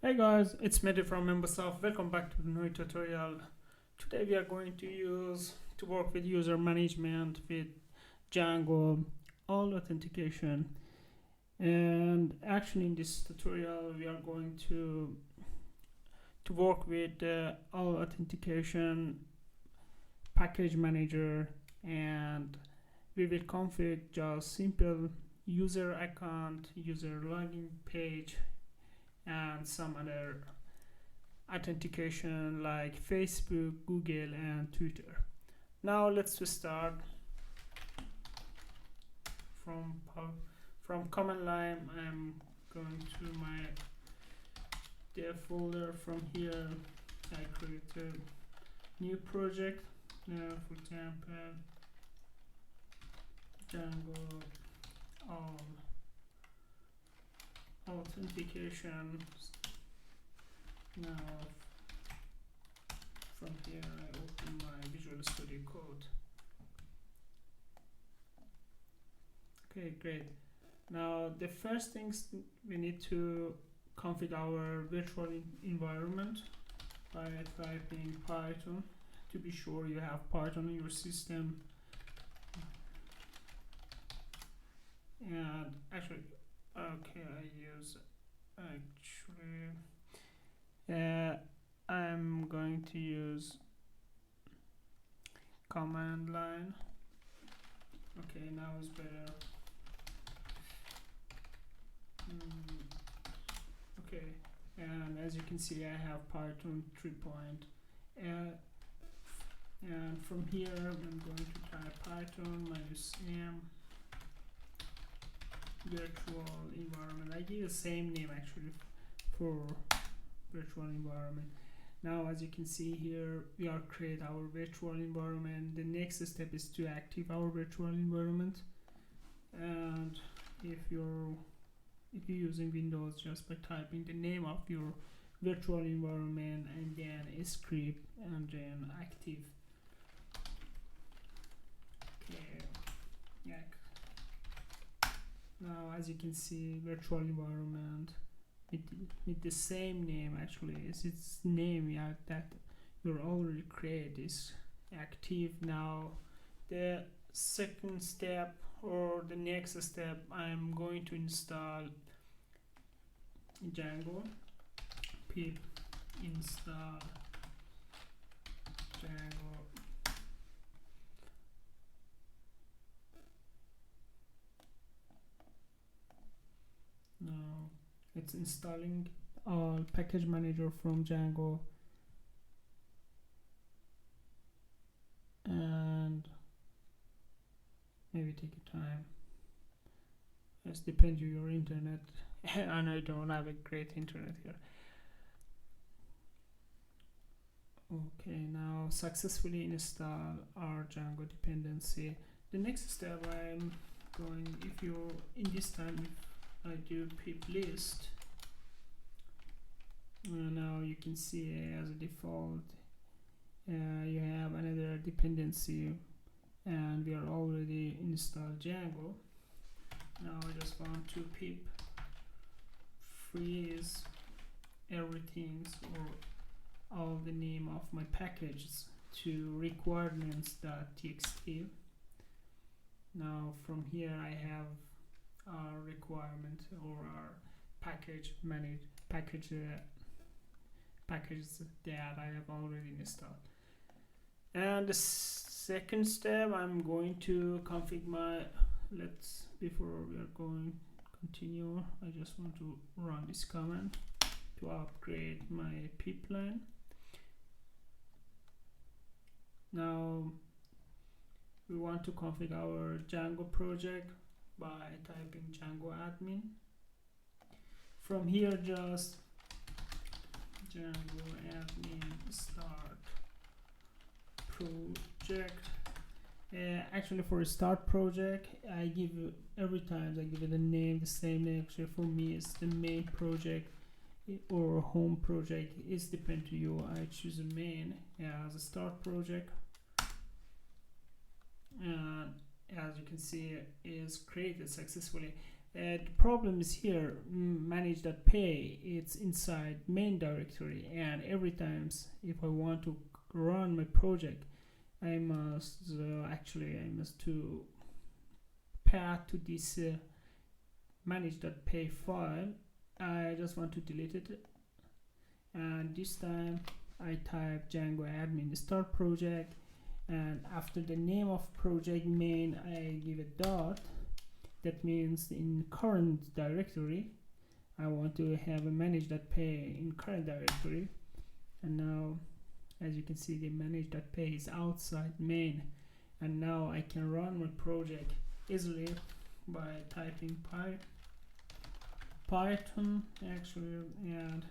Hey guys, it's Mehdi from Membersoft. Welcome back to the new tutorial. Today we are going to work with user management with Django, all authentication. And actually in this tutorial we are going to work with all authentication package manager, and we will configure just simple user account, user login page, and some other authentication like Facebook, Google, and Twitter. Now let's start from command line. I'm going to my dev folder. From here, I created new project. Now, for example, Django all authentication. Now from here I open my Visual Studio Code. Okay, great. Now the first things we need to configure our virtual environment by typing Python. To be sure you have Python in your system. And actually, okay, I'm going to use command line. Okay, now it's better. Okay, and as you can see I have Python 3 point. And from here I'm going to type Python -m virtual environment. I give the same name actually for virtual environment. Now as you can see here, we are create our virtual environment. The next step is to active our virtual environment. And if you're using Windows, just by typing the name of your virtual environment and then a script and then active. Okay, yeah. Now as you can see, virtual environment with the same name, actually is its name, yeah, that you're already created is active. Now the second step, or the next step, I'm going to install Django. Pip install Django. Now it's installing all package manager from Django, and maybe take your time. It depends on your internet and I don't have a great internet here. Okay, now successfully install our Django dependency. The next step I'm going, if you in this time, if I do pip list, now you can see as a default you have another dependency, and we are already installed Django. Now I just want to pip freeze everything, or all the name of my packages, to requirements.txt. Now from here I have our requirement, or our package manage packages that I have already installed. And the second step, I'm going to configure my, before we are going continue, I just want to run this command to upgrade my pipeline. Now we want to configure our Django project by typing Django admin. From here, just Django admin start project. Actually, for a start project, I give every time I give it a name, the same name. Actually, for me, it's the main project or home project. It's depend to you. I choose a main as a start project, and as you can see, is created successfully. The problem is here, manage.pay, it's inside main directory, and every time if I want to run my project, I must I must to path to this manage.pay file. I just want to delete it, and this time I type Django admin start project, and after the name of project main I give a dot. That means in current directory I want to have a manage.pay in current directory, and now as you can see the manage.pay is outside main, and now I can run my project easily by typing Python actually and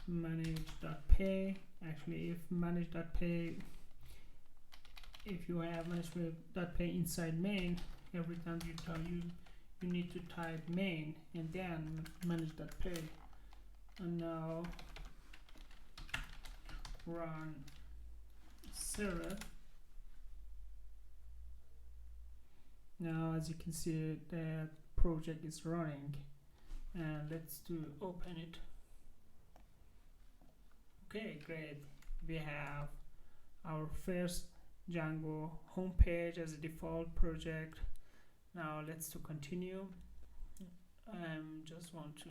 manage.pay. Actually, if manage.pay, if you have manage.pay inside main, every time you need to type main and then manage.pay, and now run server. Now as you can see the project is running, and let's open it. Okay, great. We have our first Django homepage as a default project. Now let's continue. Just want to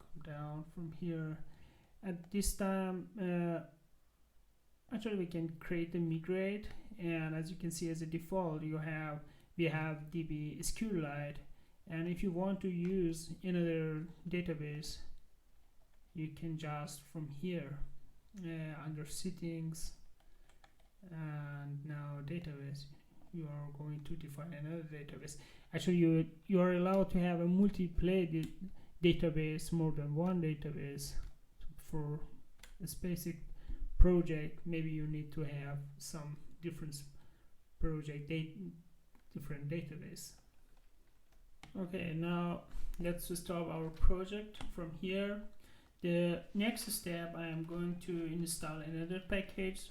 come down from here. At this time, actually we can create and migrate, and as you can see as a default we have DB SQLite, and if you want to use another database, you can just from here under settings and now database, you are going to define another database. Actually you are allowed to have a multi-play database, more than one database. For a specific project maybe you need to have some different different database. Okay, now let's start our project from here. The next step, I am going to install another package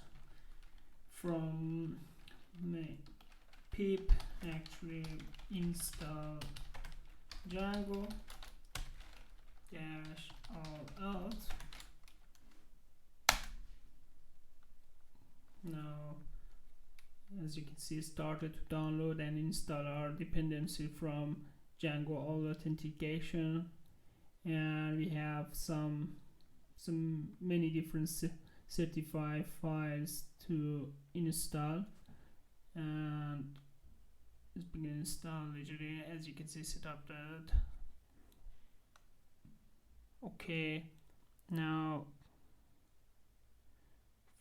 from pip actually install Django dash Allauth. Now as you can see, started to download and install our dependency from Django Authentication, and we have some many different certified files to install, and let's begin install literally. As you can see, set up that. Okay, now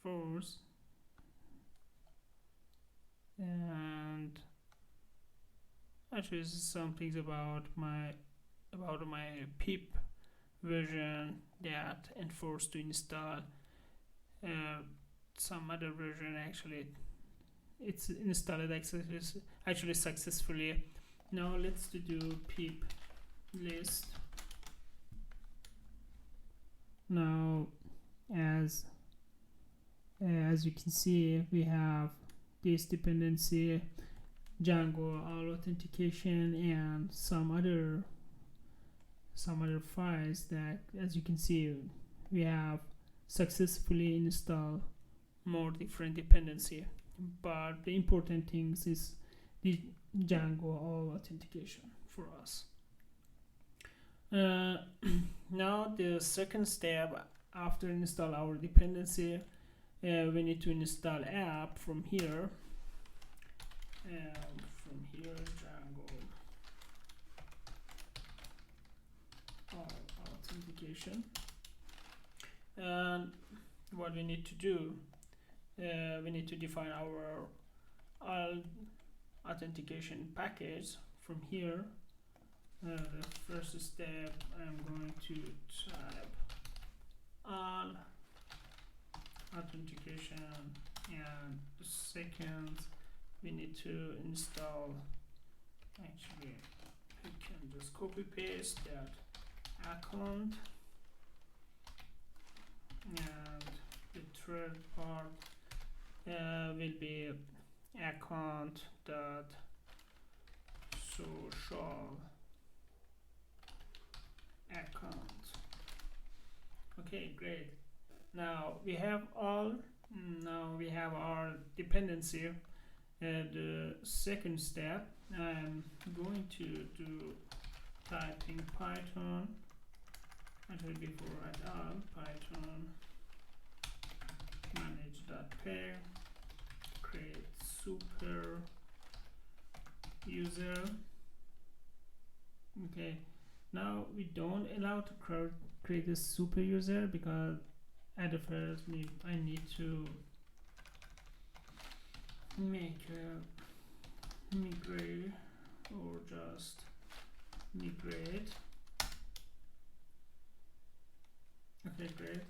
first, and actually this is some things about my pip version that enforced to install some other version. Actually it's installed actually successfully. Now let's do pip list. Now as you can see, we have this dependency, Django Authentication, and some other files that, as you can see, we have successfully installed more different dependency. But the important things is the Django Authentication for us. Now the second step, after install our dependency, we need to install app from here. Django Authentication, and what we need to do, we need to define our authentication package from here. The first step, I'm going to type all authentication, and the second we need to install, actually we can just copy paste that account, and the third part will be account dot social account. Okay, great. Now we have all. Now we have our dependency. The second step, I'm going to do typing Python. Actually, before Python manage.pair, create super user. Okay, now we don't allow to create a super user because at the first I need to make a migrate or just migrate. Okay, great.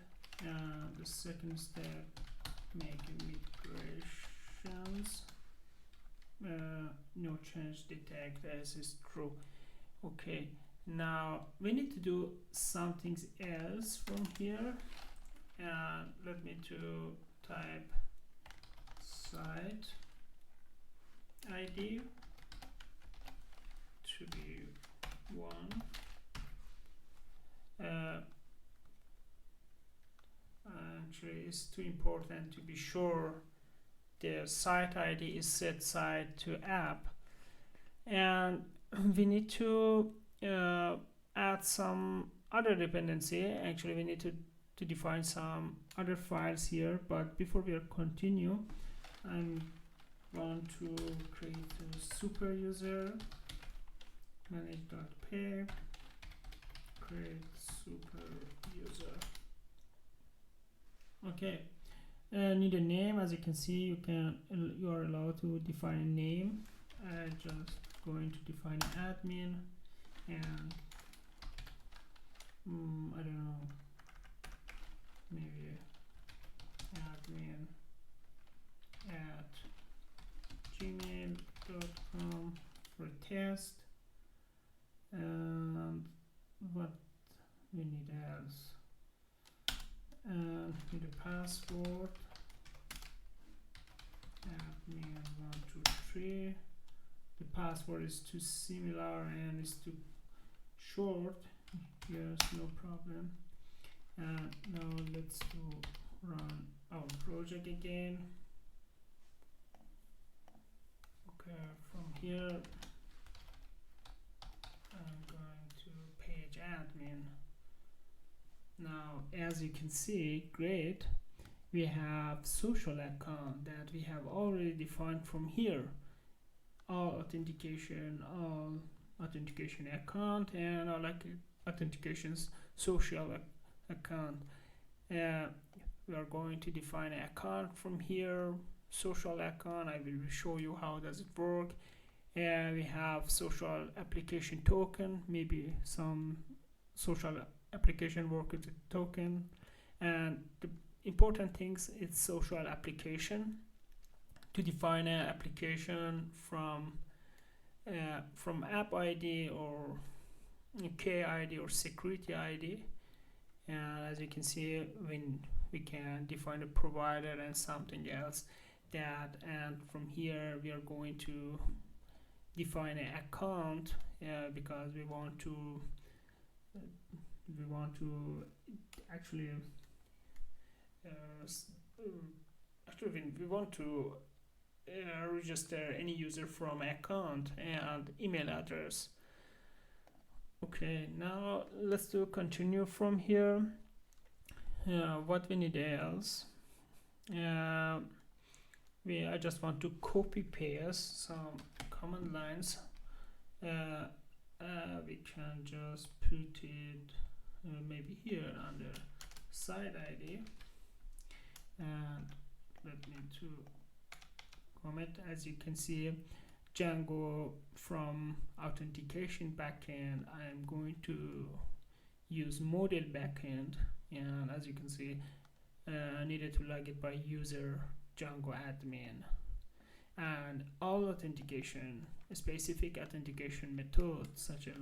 The second step, make migrations. No change detect as is true. Okay, now we need to do something else from here. Let me to type site ID to be 1. Actually, it's too important to be sure the site ID is set site to app, and we need to add some other dependency. Actually, we need to define some other files here, but before we continue, I'm going to create a super user manage.pair, create super user. Okay, need a name. As you can see, you are allowed to define a name. I'm just going to define admin, and I don't know, maybe admin at gmail.com for a test. And what we need else? And need a password, admin123. The password is too similar and is too short. Yes, no problem. And now let's run our project again. Okay, from here I'm going to page admin. Now, as you can see, great, we have social account that we have already defined from here. All authentication account, and all authentications social account. We are going to define an account from here, social account. I will show you how does it work. And we have social application token, maybe some social application work with the token. And the important things is social application. To define an application from app ID or K ID or security ID. And as you can see, when we can define a provider and something else that, and from here we are going to define an account because we want to actually we want to register any user from account and email address. Okay, now let's continue from here. What we need else? I just want to copy paste some command lines. We can just put it maybe here under site ID, and let me to comment. As you can see, Django from authentication backend, I am going to use model backend, and as you can see, I needed to log it by user Django admin. And all authentication, specific authentication methods such as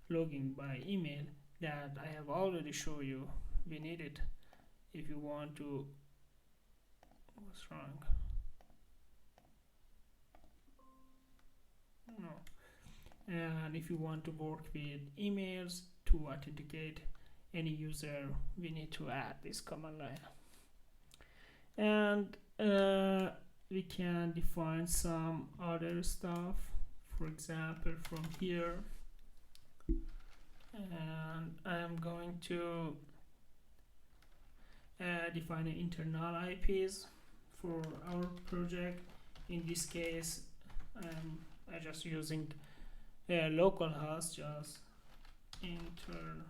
logging by email that I have already shown you, we need it if you want to. What's wrong? No. And if you want to work with emails, to authenticate any user, we need to add this command line. And we can define some other stuff, for example from here, and I am going to define an internal IPs for our project. In this case, I'm just using localhost, just internal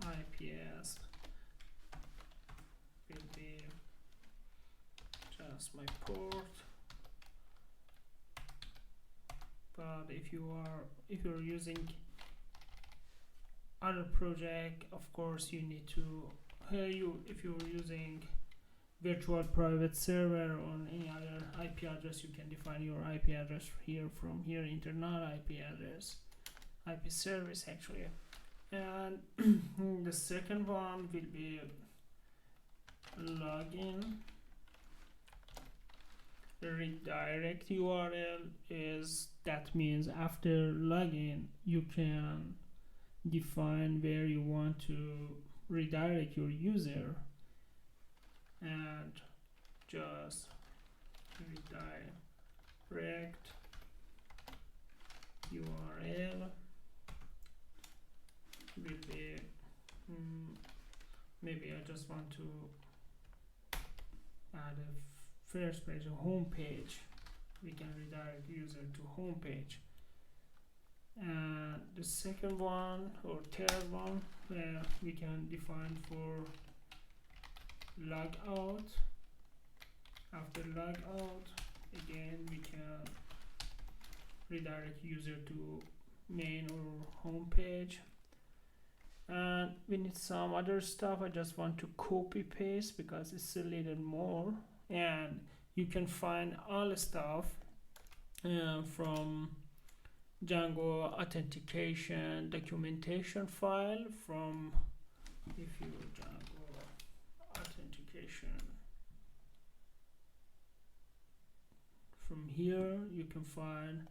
IPs will be just my port. But if you're using other project, of course you need to if you're using virtual private server on any other IP address, you can define your IP address here from here, internal IP address, IP service actually. And the second one will be login. The redirect URL is, that means after login you can define where you want to redirect your user, and just redirect URL will be maybe I just want to add a first page, a home page. We can redirect user to home page. And the second one or third one, we can define for logout. After logout, again we can redirect user to main or home page. And we need some other stuff. I just want to copy paste because it's a little more, and you can find all the stuff from Django authentication documentation file. From if you Django authentication, from here you can find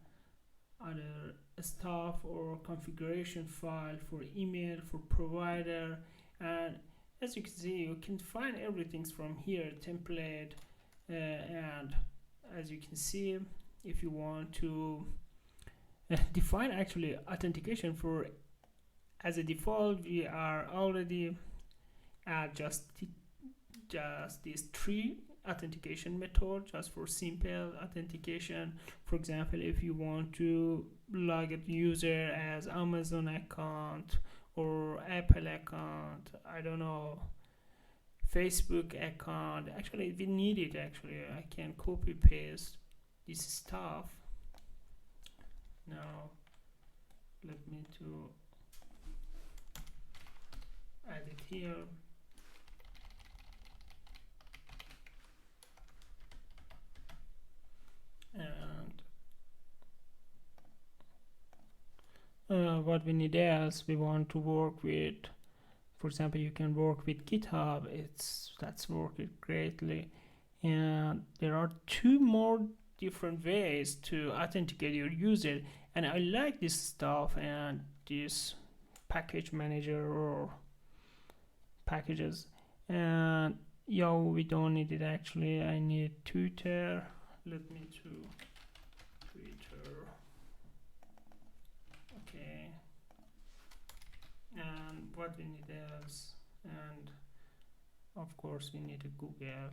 other stuff or configuration file for email, for provider, and as you can see you can find everything from here, template, and as you can see, if you want to define actually authentication for as a default, we are already at just these three authentication method just for simple authentication. For example, if you want to log a user as Amazon account or Apple account, I don't know, Facebook account, actually we need it. Actually I can copy paste this stuff. Now let me to add it here. And what we need is we want to work with, for example, you can work with GitHub. That's working greatly, and there are two more different ways to authenticate your user, and I like this stuff and this package manager or packages. And we don't need it actually. I need Twitter. Let me to Twitter. Okay. And what we need is, and of course we need a Google.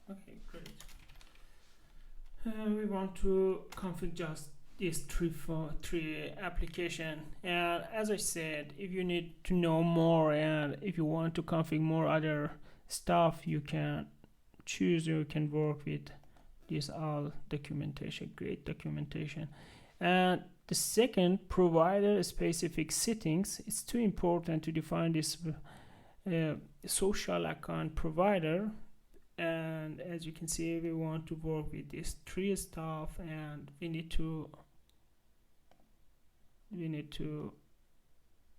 Okay, great. We want to configure just these three application, and as I said, if you need to know more and if you want to configure more other stuff, you can choose, you can work with this all documentation, great documentation. And the second, provider specific settings. It's too important to define this social account provider, and as you can see we want to work with this three stuff, and we need to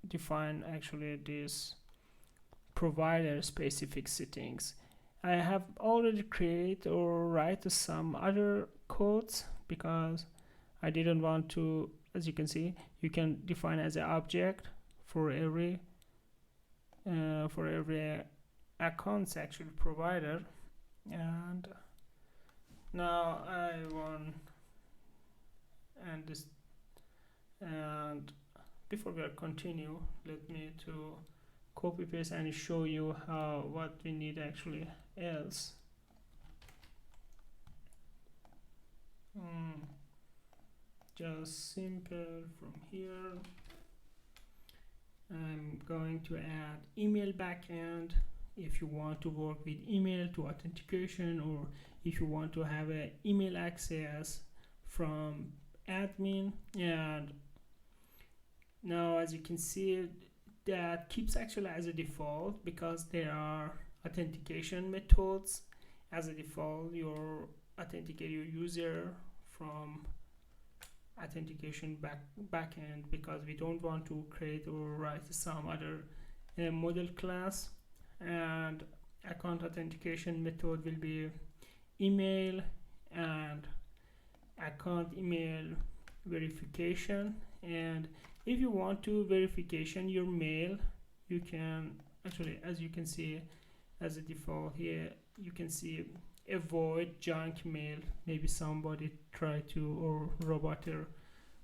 define actually this provider specific settings. I have already created or write some other codes because I didn't want to. As you can see, you can define as an object for every accounts actually provider. And now I want and this and before we continue, let me to copy paste and show you how what we need actually else. Just simple from here. I'm going to add email backend if you want to work with email to authentication, or if you want to have a email access from admin. And now as you can see, that keeps actually as a default because there are authentication methods as a default. You authenticate your user from authentication backend because we don't want to create or write some other model class. And account authentication method will be email and account email verification. And if you want to verification your mail, you can actually, as you can see as a default here, you can see avoid junk mail. Maybe somebody try to, or robot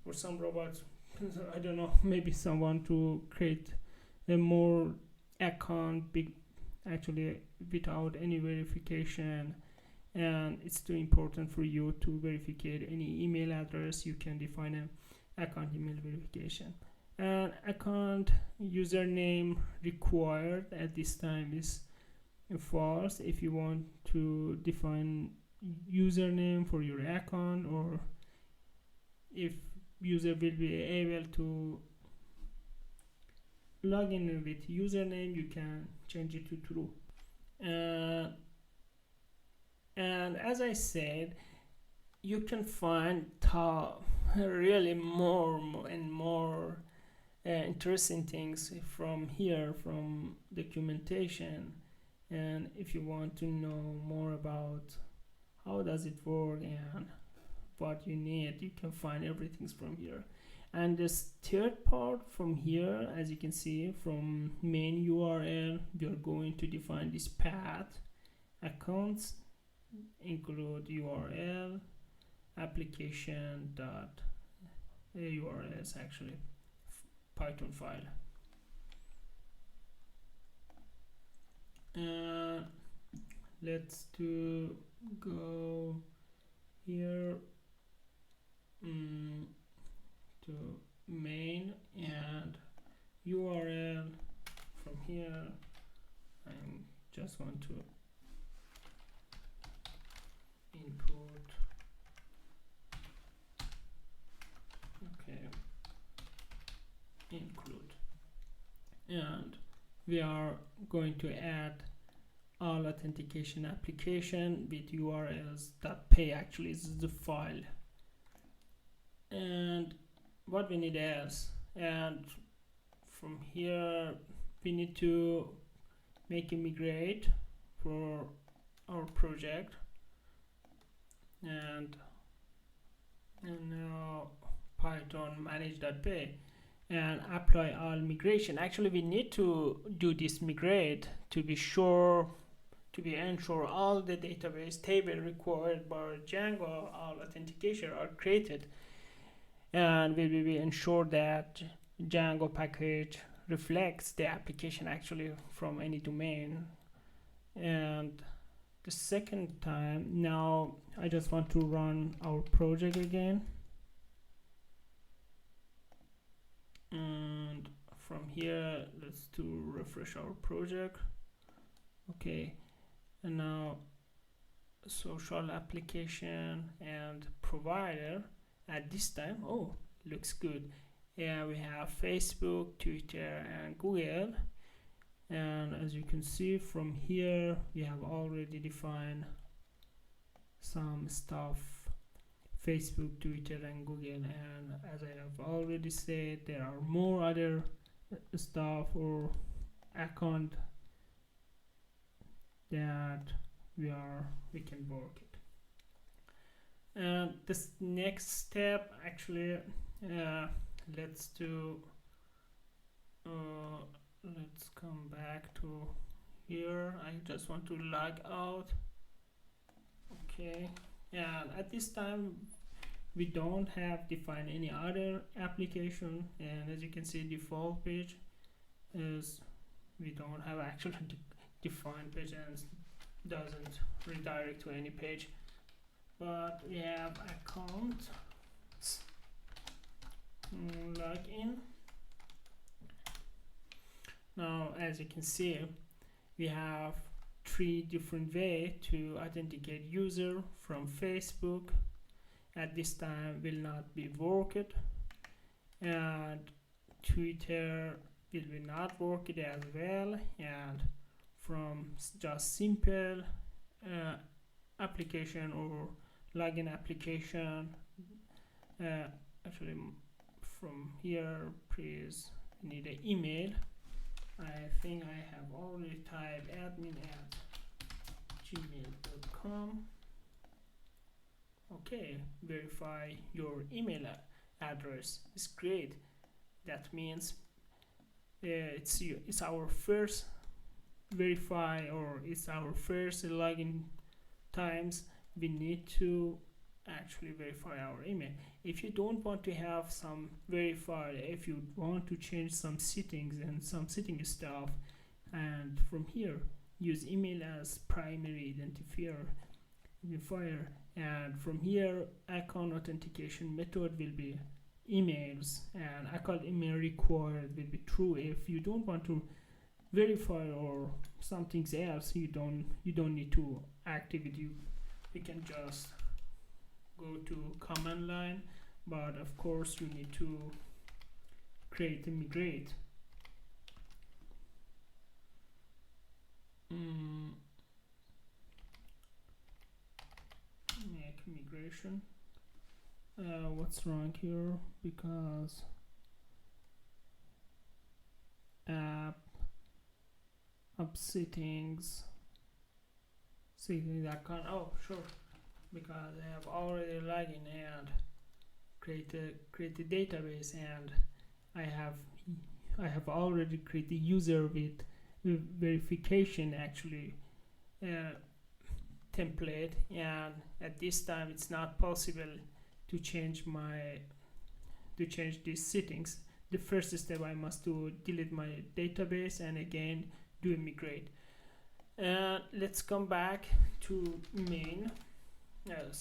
or some robots, I don't know, maybe someone to create a more account big actually without any verification, and it's too important for you to verify any email address. You can define an account email verification. And account username required at this time is false. If you want to define username for your account, or if user will be able to log in with username, you can change it to true. And as I said, you can find really more and more interesting things from here, from documentation. And if you want to know more about how does it work and what you need, you can find everything from here. And this third part from here, as you can see from main URL, we are going to define this path. Accounts include URL application dot URL is actually Python file. Let's go here to main and URL. From here I just want to input, okay, include, and we are going to add all authentication application with urls.py. actually is the file. And what we need else, and from here we need to make a migrate for our project. And now Python manage.py and apply all migration. Actually we need to do this migrate to be sure, to be ensure all the database table required by Django, all authentication are created, and we will ensure that Django package reflects the application actually from any domain. And the second time, now I just want to run our project again, and from here let's do refresh our project. Okay, and now social application and provider at this time, oh, looks good. Yeah, we have Facebook, Twitter and Google. And as you can see from here, we have already defined some stuff, Facebook, Twitter and Google. And as I have already said, there are more other stuff or account that we can work it. And this next step actually, let's do let's come back to here. I just want to log out. Okay, and at this time we don't have defined any other application, and as you can see, default page is we don't have actually defined page and doesn't redirect to any page, but we have account login. Now as you can see, we have 3 different ways to authenticate user from Facebook. At this time will not be worked, and Twitter will not work it as well, and from just simple application or login application, actually from here please need an email. I think I have already typed admin@gmail.com. Okay, verify your email address. It's great. That means it's our first verify, or it's our first login times we need to actually verify our email. If you don't want to have some verified, if you want to change some settings and some setting stuff, and from here use email as primary identifier, and from here account authentication method will be emails, and account email required will be true. If you don't want to verify or something else, you don't need to activate. You can just go to command line, but of course you need to create and migrate. Make migration. What's wrong here? Because app settings account. Oh sure, because I have already logged in and created database, and I have already created user with verification actually template, and at this time it's not possible to change these settings. The first step I must do delete my database and again do a migrate. Let's come back to main. To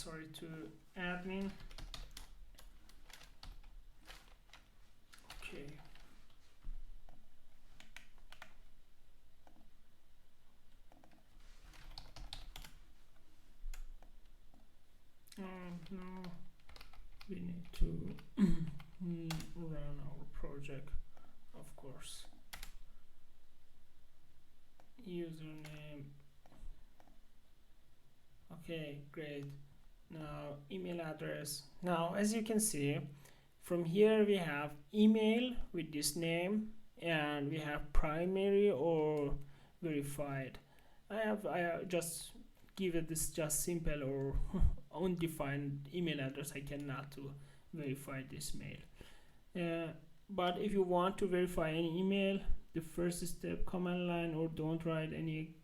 admin. Okay. Now we need to run our project, of course. Username. Okay, great. Now email address. Now as you can see, from here we have email with this name, and we have primary or verified. I just give it this just simple or undefined email address. I cannot to verify this mail. But if you want to verify any email, the first step command line, or don't write any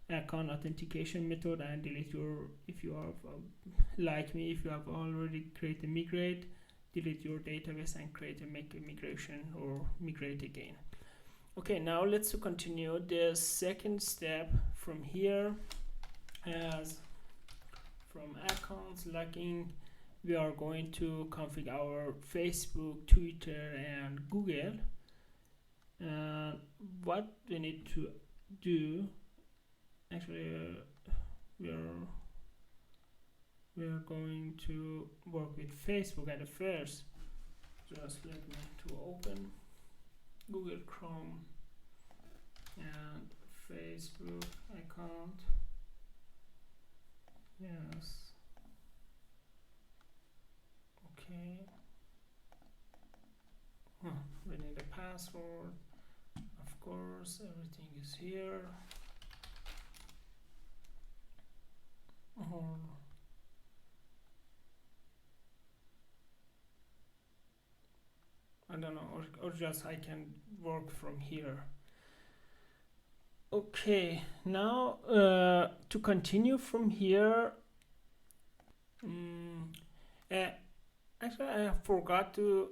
account authentication method and delete your, if you have like me, if you have already created migrate, delete your database and make a migration or migrate again. Okay, now let's continue the second step. From here, as from accounts logging, we are going to configure our Facebook, Twitter and Google. What we need to do, actually we are going to work with Facebook at first. Just let me to open Google Chrome and Facebook account. Yes. Okay. We need a password. of course everything is here. Or I don't know, or just I can work from here. Okay, now to continue from here, uh, actually I forgot to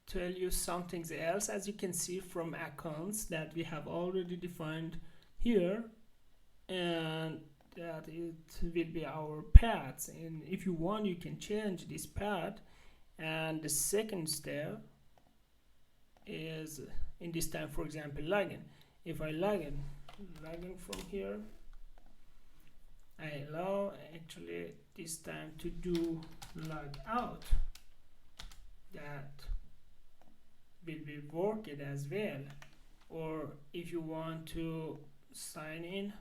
tell you something else. As you can see from accounts that we have already defined here, and that it will be our paths, and if you want you can change this path. And the second step is, in this time, for example, login. If I login from here, I allow actually this time to do log out. That will be worked as well. Or if you want to sign in,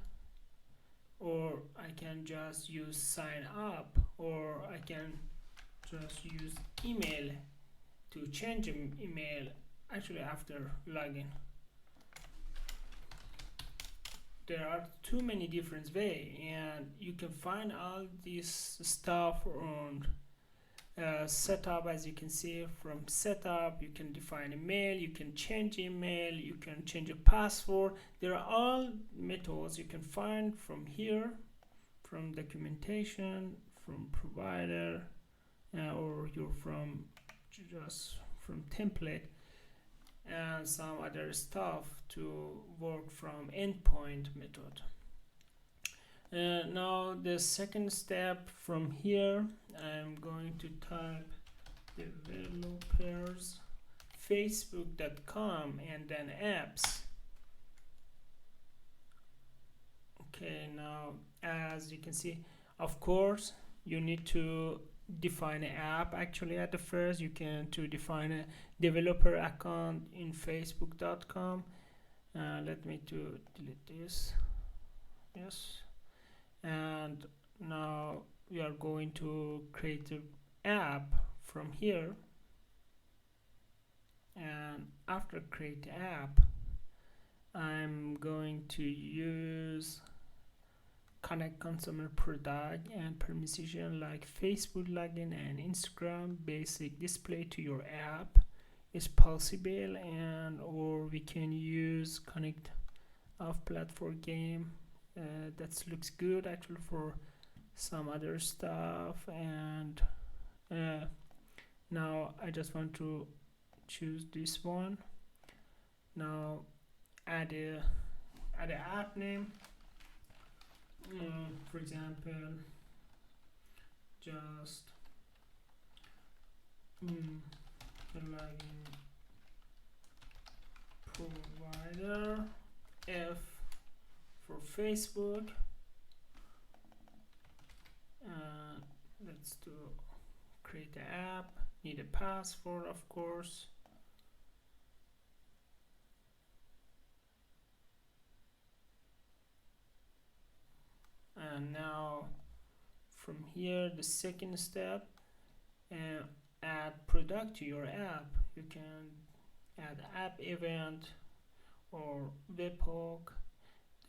or I can just use sign up, or I can just use email to change an email actually after login. There are too many different ways, and you can find all this stuff on setup. As you can see, from setup you can define email, you can change email, you can change a password. There are all methods you can find from here, from documentation, from provider, or you're from just from template, and some other stuff to work from endpoint method. Now the second step from here, I'm going to type developers facebook.com and then apps. Okay, now as you can see, of course you need to define an app. Actually at the first you can to define a developer account in facebook.com. Let me to delete this. Yes. And now we are going to create an app from here, and after create the app I'm going to use connect consumer product and permission like Facebook login and Instagram basic display to your app is possible, and or we can use connect off platform game. That looks good actually for some other stuff. And now I just want to choose this one. Now add a app name, for example just login provider F for Facebook. Let's do create the app, need a password of course. And now from here the second step, add product to your app. You can add app event or webhook.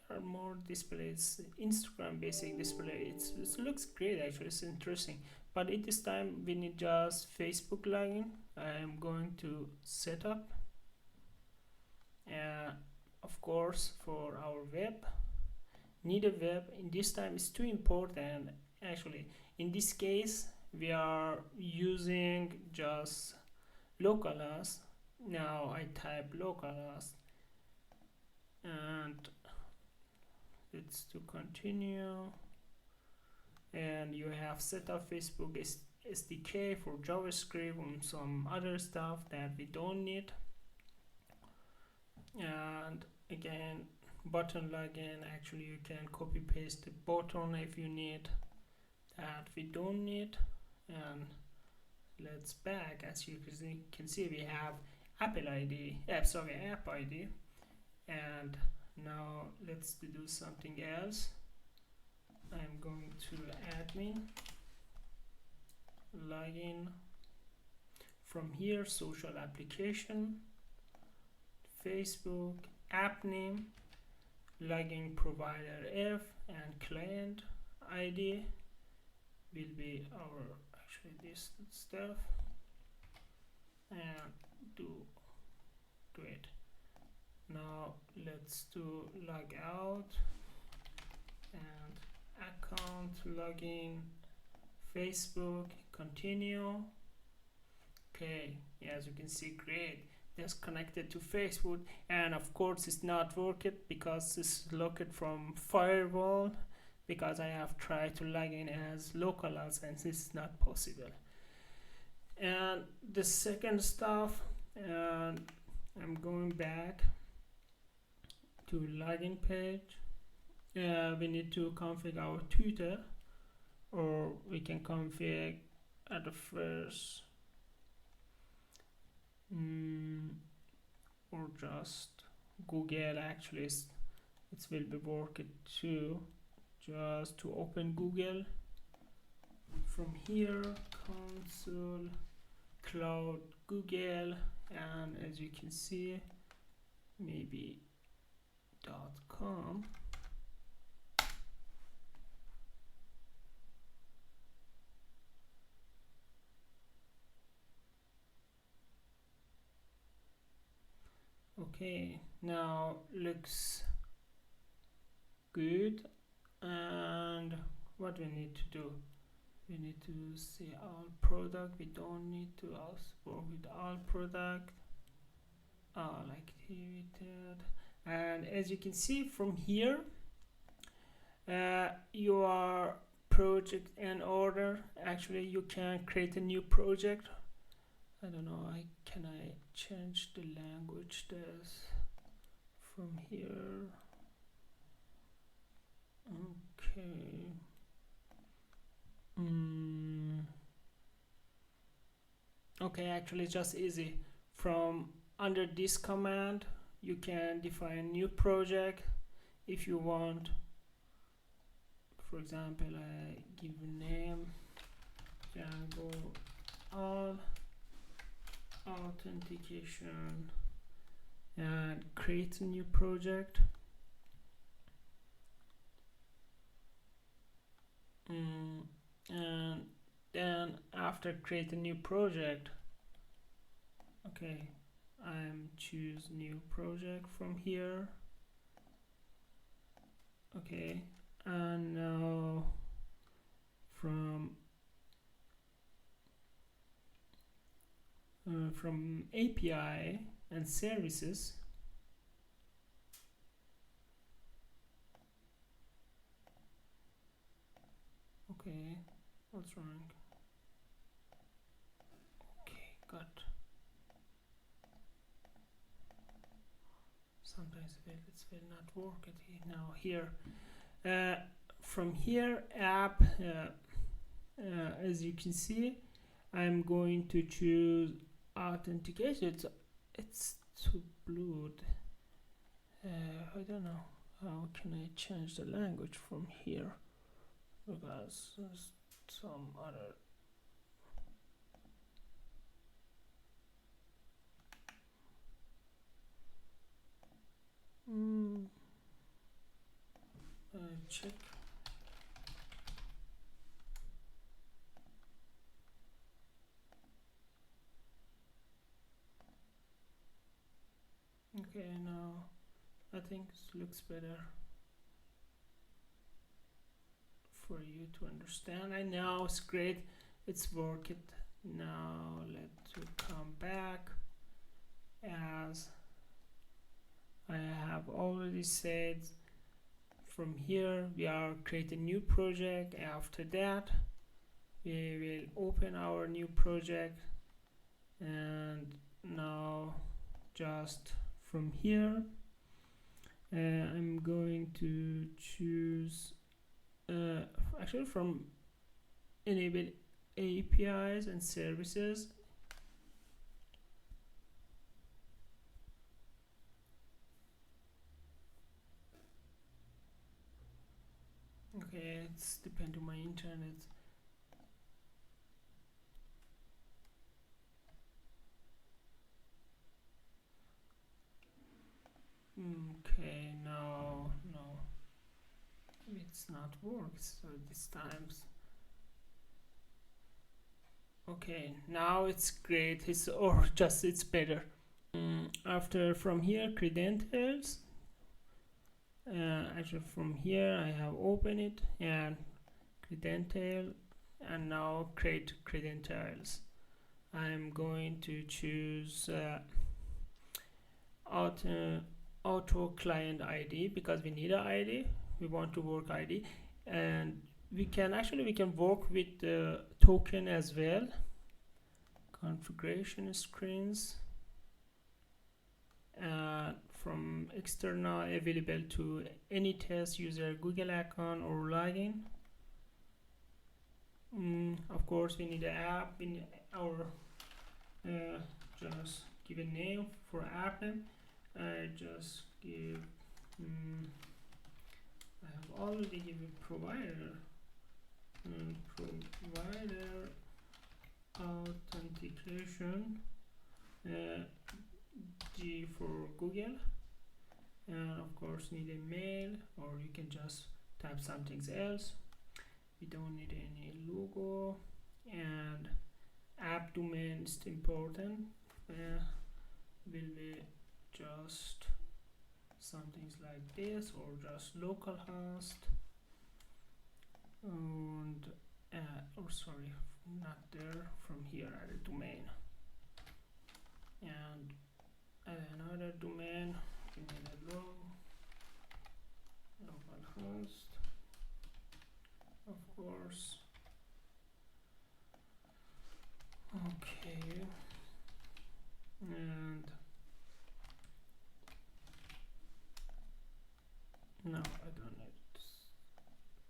There are more displays. Instagram basic display, it looks great actually, it's interesting, but at this time we need just Facebook login. I am going to set up, of course for our web need a web. In this time it's too important actually. In this case we are using just localhost. Now I type localhost, and let's to continue, and you have set up Facebook SDK for JavaScript and some other stuff that we don't need. And again, button login, actually you can copy paste the button if you need, that we don't need. And let's back. As you can see we have app ID, and now let's do something else. I'm going to admin login. From here social application, Facebook, app name, login provider F, and client ID will be our actually this stuff, and do it. Now let's do log out and account login Facebook, continue. Okay, as you can see, great, that's connected to Facebook, and of course it's not working because it's locked from firewall, because I have tried to log in as local and it's not possible. And the second stuff, and I'm going back to login page. We need to configure our Twitter, or we can configure at the first, or just Google. Actually it will be working too. Just to open Google from here, console cloud Google, and as you can see, maybe .com. Okay, now looks good. And what we need to do, we need to see all product. We don't need to also work with all product, all activated. And as you can see from here, your project and order, actually you can create a new project. I don't know, can I change the language this from here? Okay. Okay, actually it's just easy. From under this command you can define new project if you want. For example, I give a name Django Authentication and create a new project. And then after create a new project, okay, I'm choose new project from here. Okay, and now from API and services, okay, what's wrong? Okay, got. Sometimes it will not work it now here. From here, app, as you can see, I'm going to choose authentication. It's too blue. I don't know how can I change the language from here, because there's some other. Check. Okay, now I think it looks better for you to understand. And now it's great, it's working. Now let's come back. As I have already said, from here we are creating a new project. After that we will open our new project, and now just from here I'm going to choose actually from enable APIs and services. Okay, it's depend on my internet. not work, so this times. Okay, now it's great. It's better. After from here credentials, actually from here I have opened it and credential, and now create credentials. I'm going to choose auto client ID because we need an ID. We want to work ID, and we can work with the token as well. Configuration screens, from external available to any test user Google account or login. Of course we need an app in our just give a name for app name. I just give I have already given provider provider authentication G for Google, and of course need a mail, or you can just type something else. We don't need any logo, and app domain is important. Will be just something like this, or just localhost, and sorry, not there. From here add a domain, and add another domain. We need a localhost, of course. Okay, and no, I don't need it.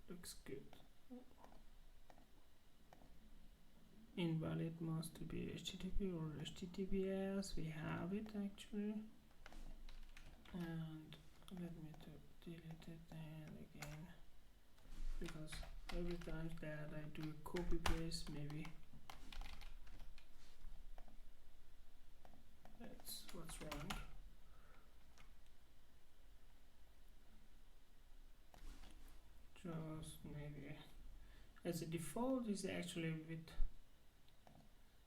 Looks good. Invalid must be HTTP or HTTPS. We have it actually, and let me delete it and again, because every time that I do copy paste, maybe that's what's wrong. Just maybe as a default is actually with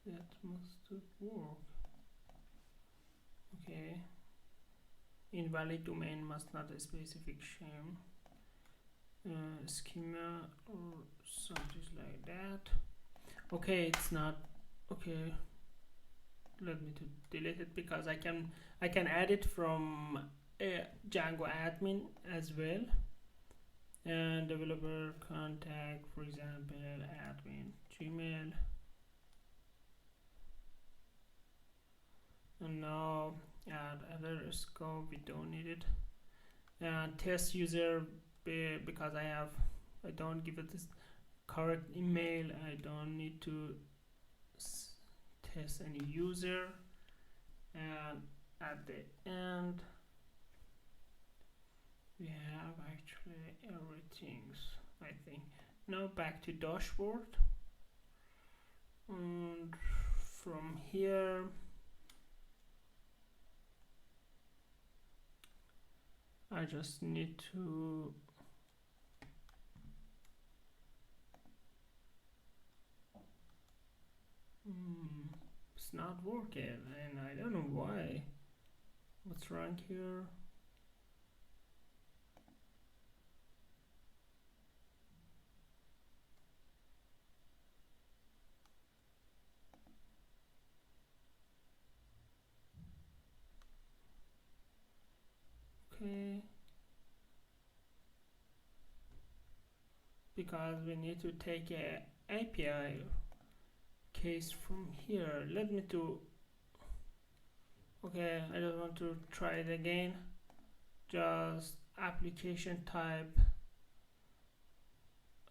that must work. Okay, invalid domain must not a specific shame schema or something like that. Okay, it's not okay. Let me to delete it, because I can add it from Django admin as well, and developer contact, for example, admin Gmail. And now add other scope, we don't need it. And test user, because I don't give it this correct email, I don't need to test any user. And at the end we have actually everything, I think. Now back to dashboard, and from here I just need to it's not working, and I don't know why. What's wrong here? Okay, because we need to take a API case from here. Let me to okay, I just want to try it again. Just application type.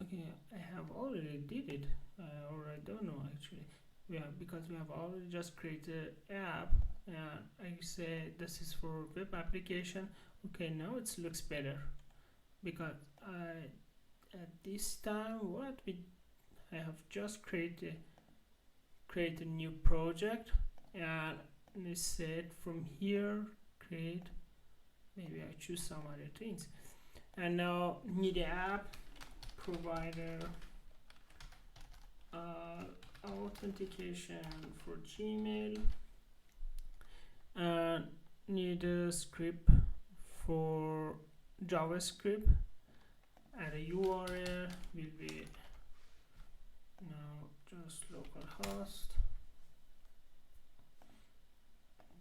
Okay, I have already did it, or I don't know actually. Because we have already just created app, and I say this is for web application. Okay, now it looks better, because at this time I have just create a new project, and they said from here create, maybe I choose some other things, and now need an app, provider authentication for Gmail, and need a script for JavaScript, and a URL will be now just localhost.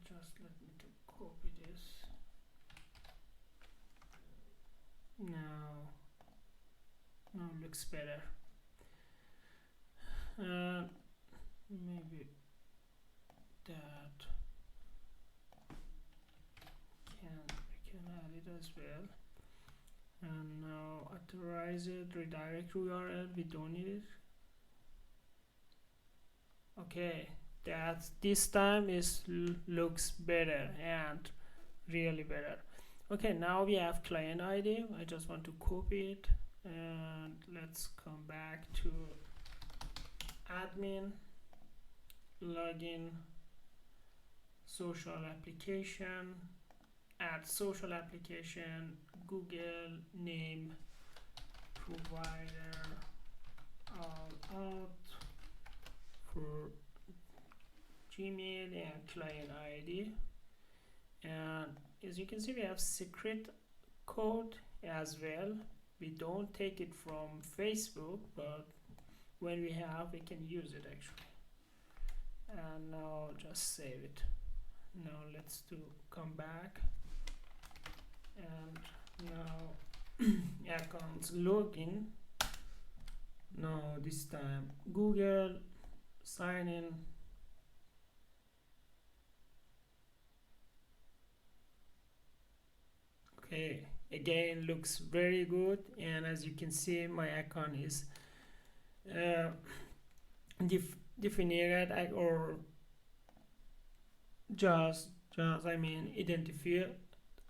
Just let me to copy this. Now looks better. Maybe that we can add it as well. And now authorize it, redirect URL, we don't need it. Okay, that this time is looks better and really better. Okay, now we have client ID. I just want to copy it, and let's come back to admin, login, social application, add social application, Google name, provider, Allauth for Gmail, and client ID. And as you can see, we have secret code as well. We don't take it from Facebook, but when we have, we can use it actually. And now just save it. Now let's come back, and now accounts login. Now this time Google sign in. Okay, again looks very good, and as you can see, my account is defined or just I mean identified,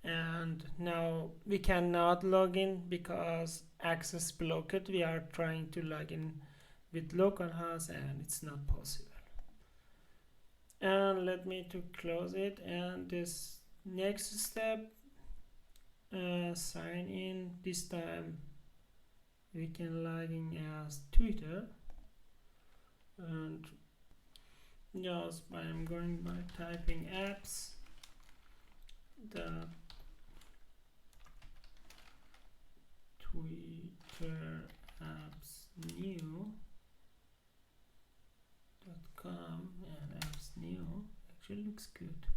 and now we cannot log in because access blocked. We are trying to log in with localhost and it's not possible. And let me to close it, and this next step, sign in. This time we can log in as Twitter, and just I'm going by typing apps the Twitter apps new.com, and apps new actually looks good.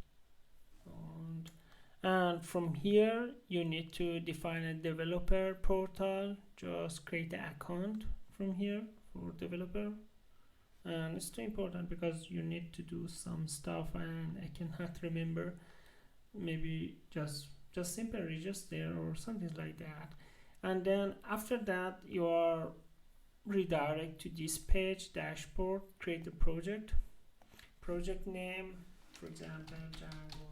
And from here you need to define a developer portal. Just create an account from here for developer, and it's too important because you need to do some stuff and I cannot remember. Maybe just simple register or something like that. And then after that you are redirect to this page dashboard. Create a project name, for example Django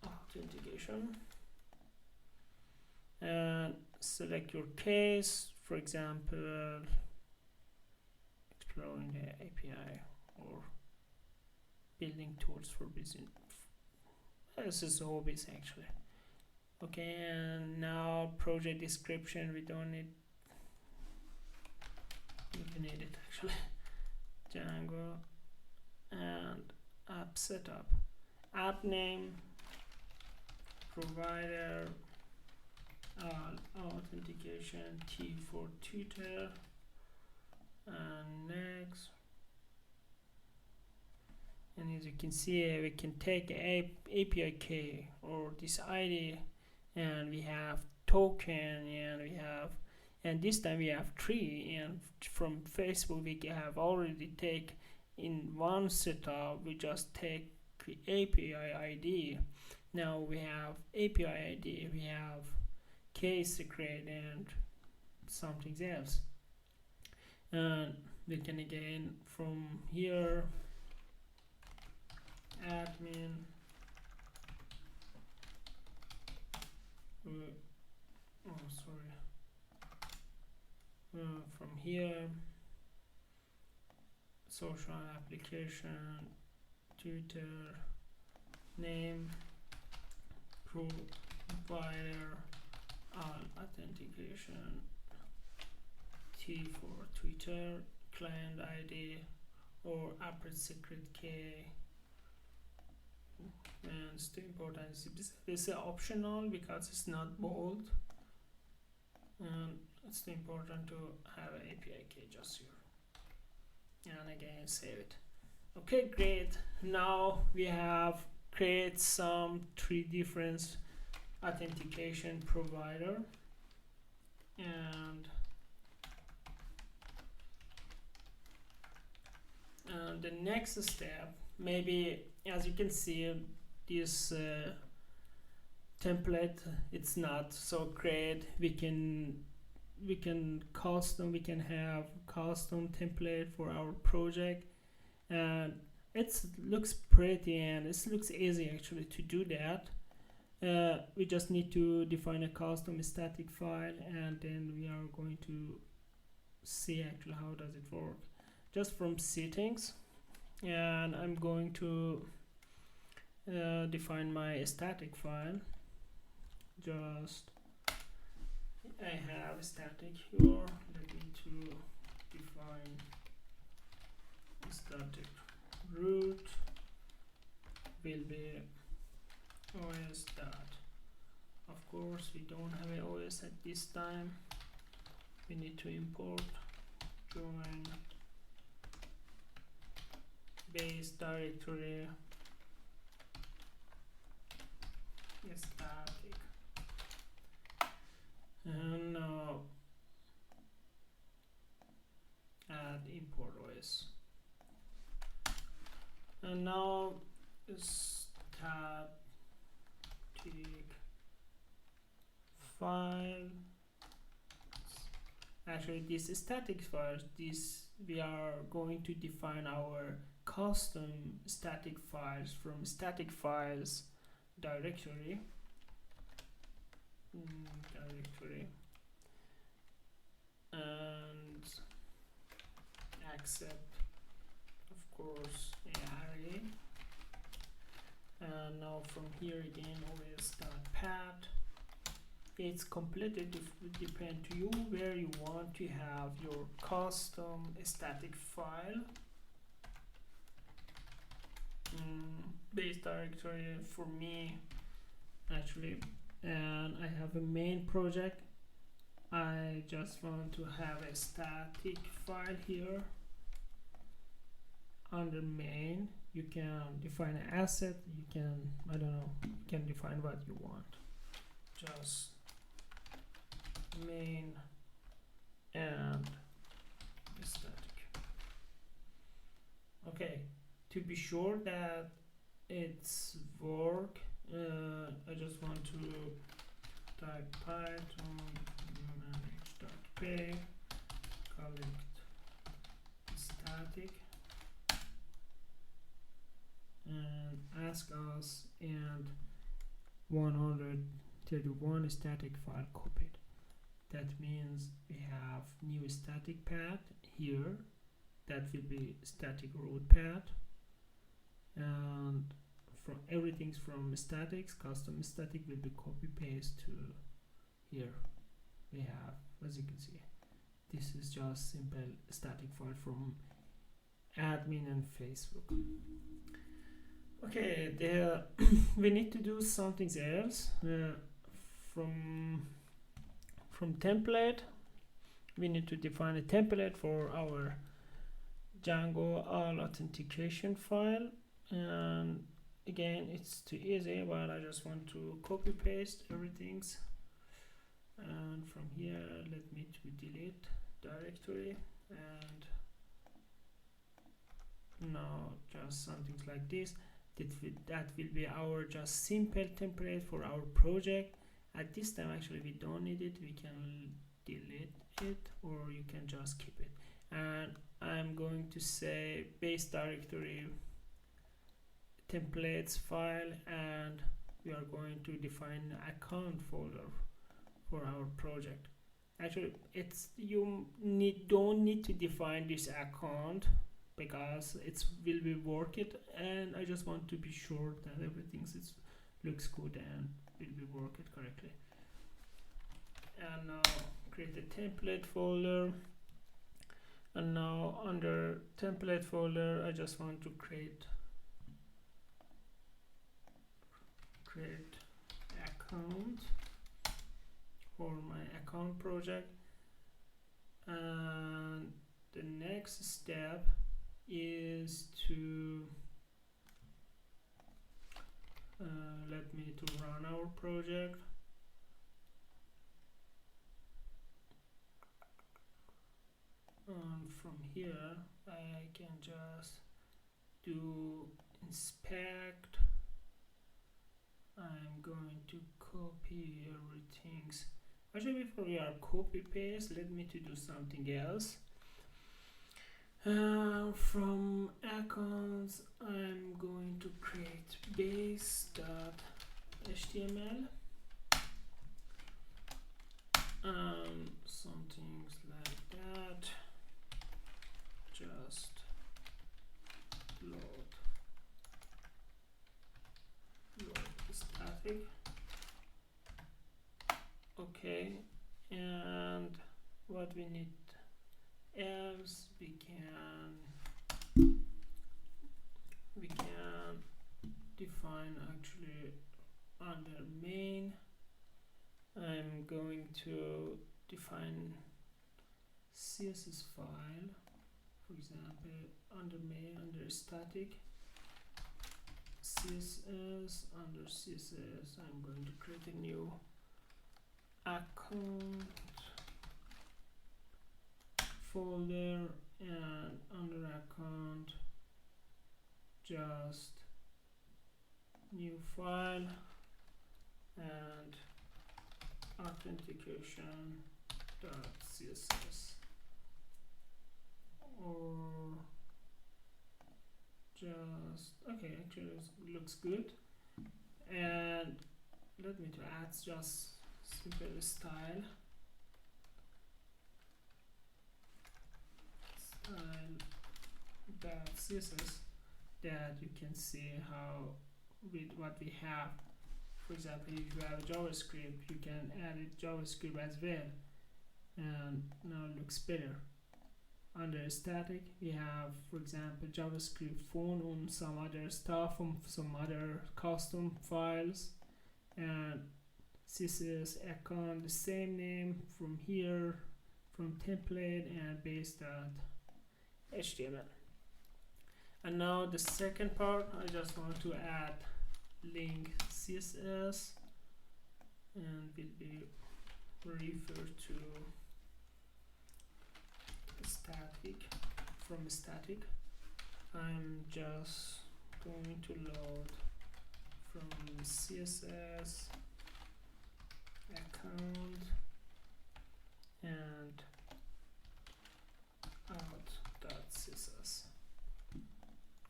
authentication, and select your case, for example exploring the API or building tools for business. This is hobbies actually. Okay, and now project description, we don't need, we need it actually. Django, and app setup, app name, provider authentication, T for Twitter, and next. And as you can see, we can take API key or this ID, and we have token, and this time we have 3, and from Facebook we have already take in one setup. We just take the API ID. Now we have API ID, we have case secret and something else, and we can again from here admin from here social application, Twitter name, provider authentication, T for Twitter, client ID, or upper secret key. And it's too important. This is optional because it's not bold, and it's too important to have an API key just here. And again, save it. Okay, great. Now we have create some 3 different authentication provider, and the next step, maybe as you can see, this template, it's not so great. We can have custom template for our project, and it looks pretty and it looks easy actually to do that. We just need to define a custom static file, and then we are going to see actually how does it work. Just from settings, and I'm going to define my static file. Just I have static here. Let me to define static root will be OS dot. Of course, we don't have an OS at this time. We need to import join base directory static, and now add import OS, and now static file. Actually, this static files, this we are going to define our custom static files from static files directory. And accept, of course, array. And now from here again, os.path. It's completely depend to you where you want to have your custom static file. Base directory for me actually, and I have a main project. I just want to have a static file here. Under main, you can define an asset. You can, I don't know, you can define what you want. Just main and static. Okay, to be sure that it's work, I just want to type python manage.py collect static and ask us, and 131 static file copied. That means we have new static path here. That will be static root path, and from everything's from statics, custom static will be copy paste to here. We have, as you can see, this is just simple static file from admin and Facebook. Okay, there we need to do something else. From template, we need to define a template for our Django all authentication file, and again it's too easy, but I just want to copy paste everything's, and from here let me to delete directory, and now just something like this. That will be our just simple template for our project. At this time actually we don't need it, we can delete it or you can just keep it. And I'm going to say base directory templates file, and we are going to define account folder for our project. Actually it's don't need to define this account because it will be work it, and I just want to be sure that everything looks good and will be work it correctly. and now create a template folder. And now under template folder I just want to create account for my account project. And the next step is to let me to run our project. From here I can just do inspect. I'm going to copy everything. Actually, before we are copy paste, let me to do something else. From accounts I'm going to create base.html, some things like that. Just load static. Okay, and what we need else, we can define actually under main. I'm going to define CSS file, for example, under main, under static CSS, under CSS I'm going to create a new account folder, and under account just new file and authentication.css, or just okay, actually it looks good. And let me to add just simple style.css, that you can see how with what we have. For example, if you have JavaScript, you can add it JavaScript as well, and now it looks better. Under static we have, for example, JavaScript font on some other stuff, on some other custom files, and CSS account the same name from here, from template and base.html. And now the second part, I just want to add link CSS, and will be referred to static. From static I'm just going to load from CSS account and out.css.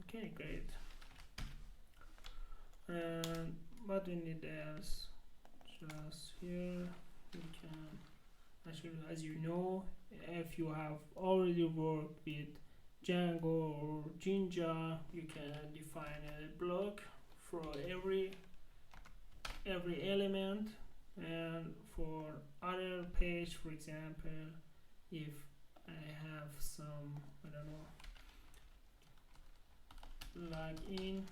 Okay, great. And what we need else, just here we can actually, as you know, if you have already worked with Django or Jinja, you can define a block for every element. And for other page, for example, if I have some, I don't know, login.html,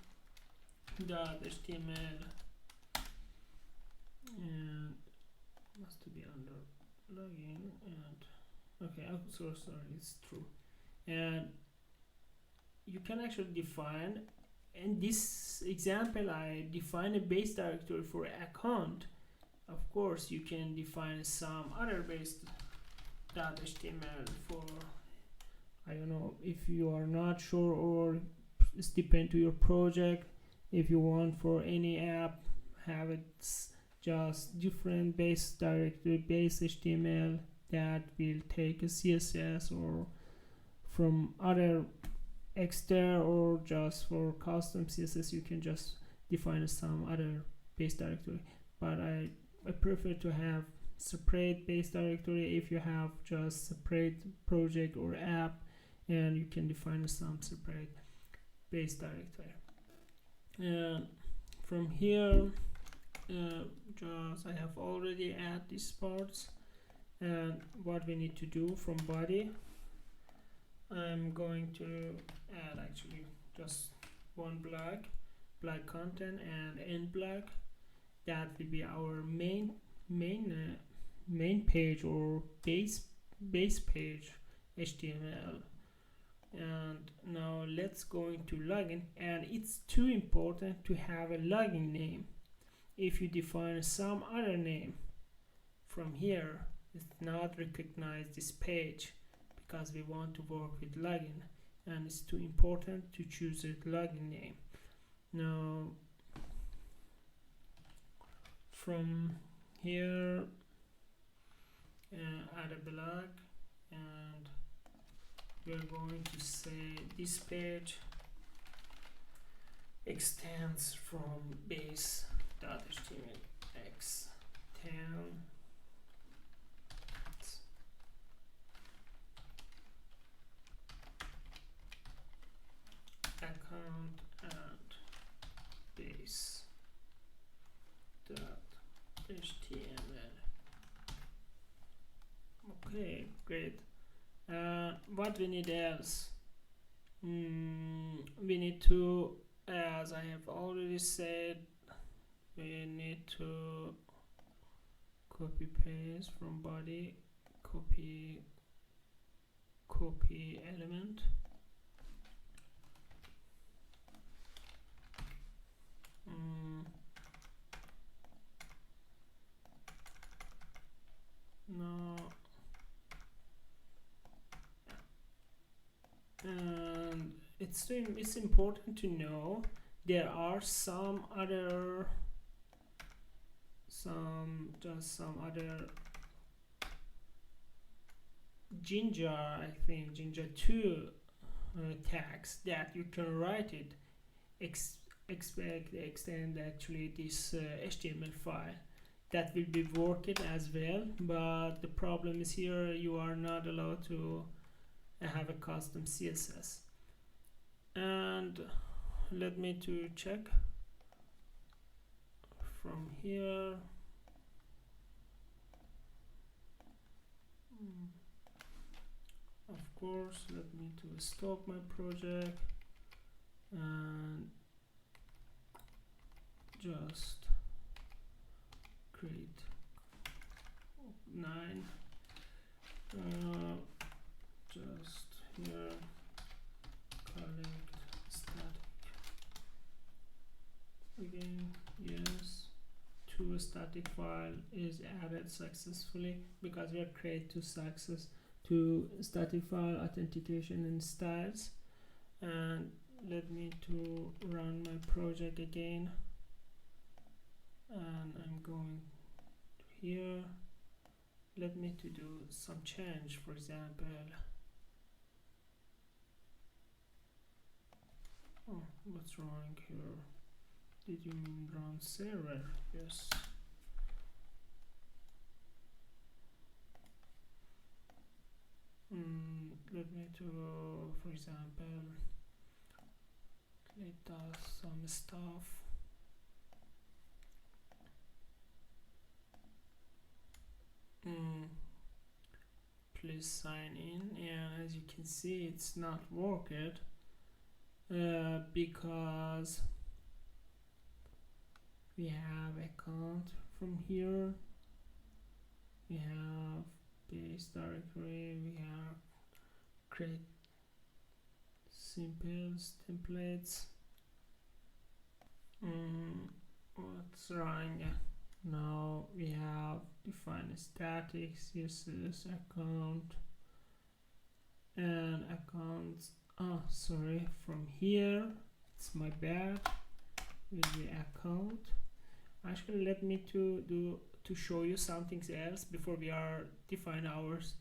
and must be under login, and okay, I'm so sorry, it's true. And you can actually define, in this example I define a base directory for account. Of course you can define some other base.html for, I don't know, if you are not sure, or it's depend to your project. If you want for any app have it just different base directory, base HTML, that will take a CSS or from other extra, or just for custom CSS you can just define some other base directory. But I prefer to have separate base directory. If you have just separate project or app, and you can define some separate base directory. And from here just I have already add these parts. And what we need to do from body, I'm going to add actually just one black content and end black. That will be our main page or base page HTML. And now let's go into login, and it's too important to have a login name. If you define some other name from here, it's not recognize this page because we want to work with login, and it's too important to choose a login name. Now from here add a block, and we're going to say this page extends from base.html x10 account and base.html. Okay, great. What we need else? We need to, as I have already said, we need to copy paste from body, copy element. No. And it's important to know there are some other Ginger, I think Ginger 2 tags that you can write it extend actually this HTML file that will be working as well, but the problem is here you are not allowed to have a custom CSS. And let me to check from here. Of course, let me to stop my project and just create 9. Just here collect static again. Yes, to a static file is added successfully because we have created two static file authentication and styles. And let me to run my project again, and I'm going to here. Let me to do some change. For example, what's wrong here? Did you mean run server? Yes. Let me to, for example, let us some stuff. Please sign in, and as you can see it's not working because we have account from here, we have base directory, we have create simples templates. What's wrong? Now we have defined static CSS account and accounts. Sorry, from here it's my bad with the account. Actually, let me to show you something else before we are define ours,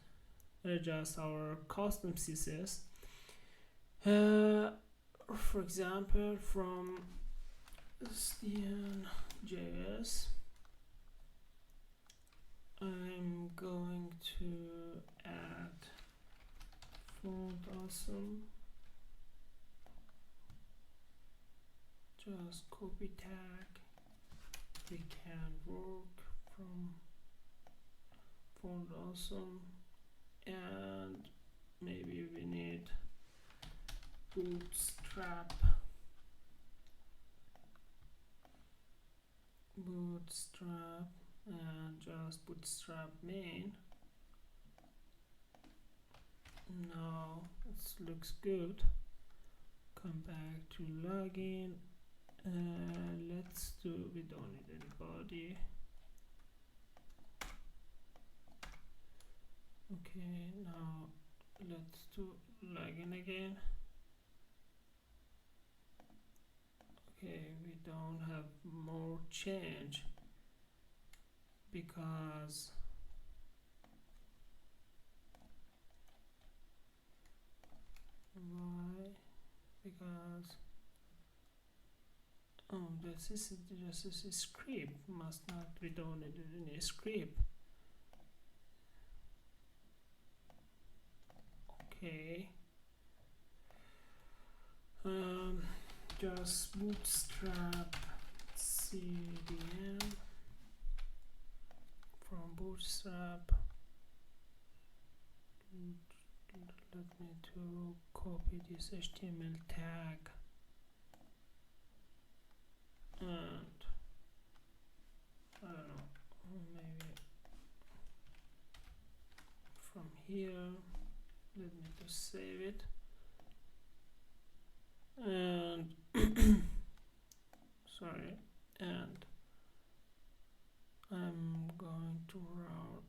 just our custom CSS. For example, from SDN.js, I'm going to add font awesome. Just copy tag. We can work font awesome, and maybe we need bootstrap and just bootstrap main. Now it looks good. Come back to login. Let's do, we don't need any body. Okay, now let's do login again. Okay, we don't have more change because why? Because this is just a script. Must not, we don't need any script. Okay. Just bootstrap CDN from bootstrap. Let me to copy this HTML tag and I don't know, maybe from here. Let me just save it and sorry, and I'm going to run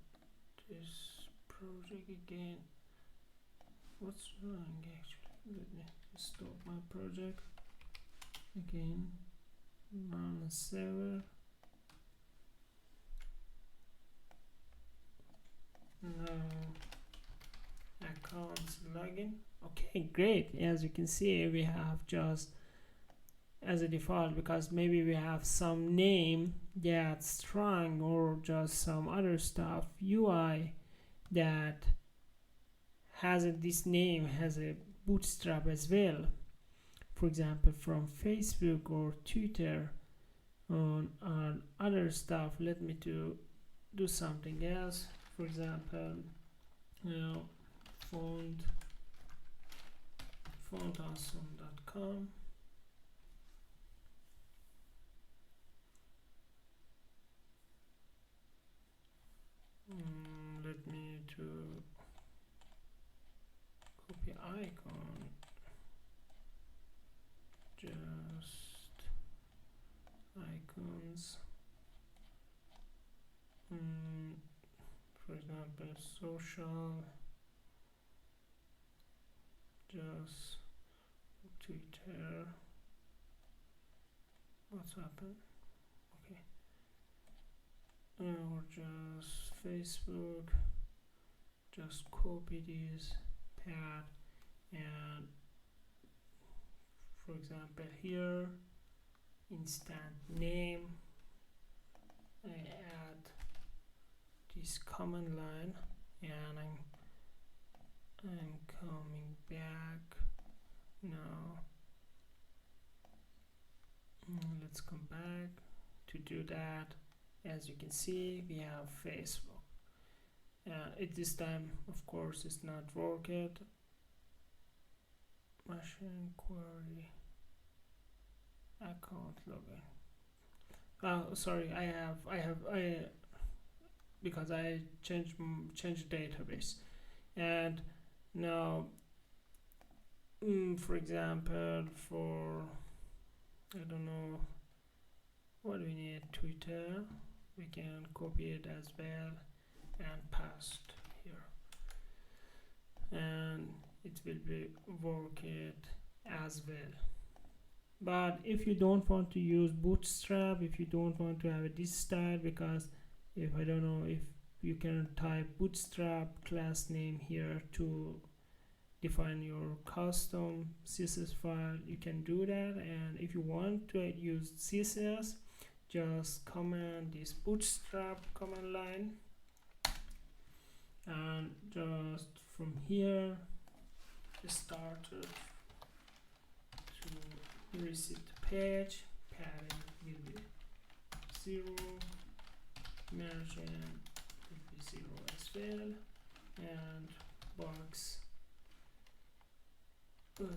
this project again. What's wrong actually? Let me stop my project again, run a server. Now accounts login. Okay, great. As you can see, we have just as a default, because maybe we have some name that's strong or just some other stuff. UI that has this name has a bootstrap as well. For example, from Facebook or Twitter on other stuff. Let me to do something else. For example, fontawesome.com. Let me to copy icon, just icons. For example, social, just Twitter. What's happened? Okay. Or just Facebook. Just copy this path, and for example here, instant name. I add this command line, and I'm coming back now. Let's come back to do that. As you can see, we have Facebook. At this time, of course, it's not working. Machine query account login. Sorry, I because I changed database, and now for example, for I don't know what we need, Twitter, we can copy it as well and paste here, and it will be working as well. But if you don't want to use bootstrap, if you don't want to have this style, because if I don't know if you can type bootstrap class name here to define your custom CSS file, you can do that. And if you want to use CSS, just command this bootstrap command line, and just from here start to reset the page. Padding will be 0, margin will be 0 as cell and box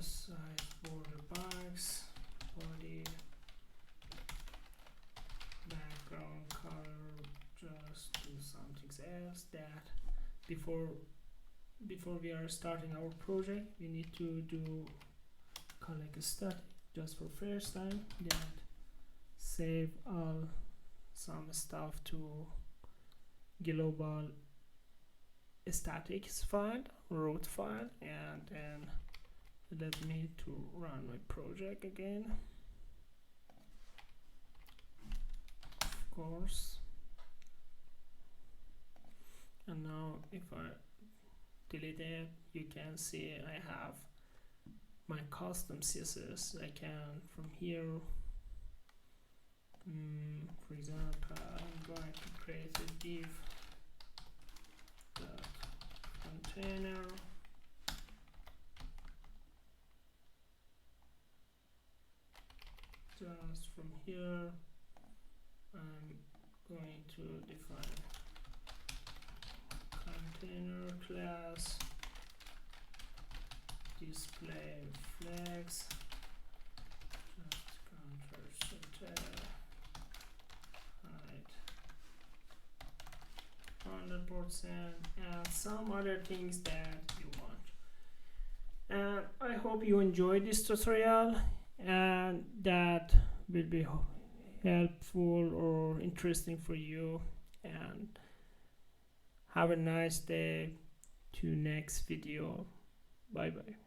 size border box body background color. Just do something else that before we are starting our project we need to do collect a static just for first time, that save all some stuff to global statics file, root file, and then let me to run my project again, of course. And now if I delete it, you can see I have my custom CSS. I can from here, for example, I'm going to create a div container just from here. I'm going to define container class display flags, just counter center height 100% and some other things that you want. And I hope you enjoyed this tutorial and that will be helpful or interesting for you, and have a nice day. To next video. Bye bye.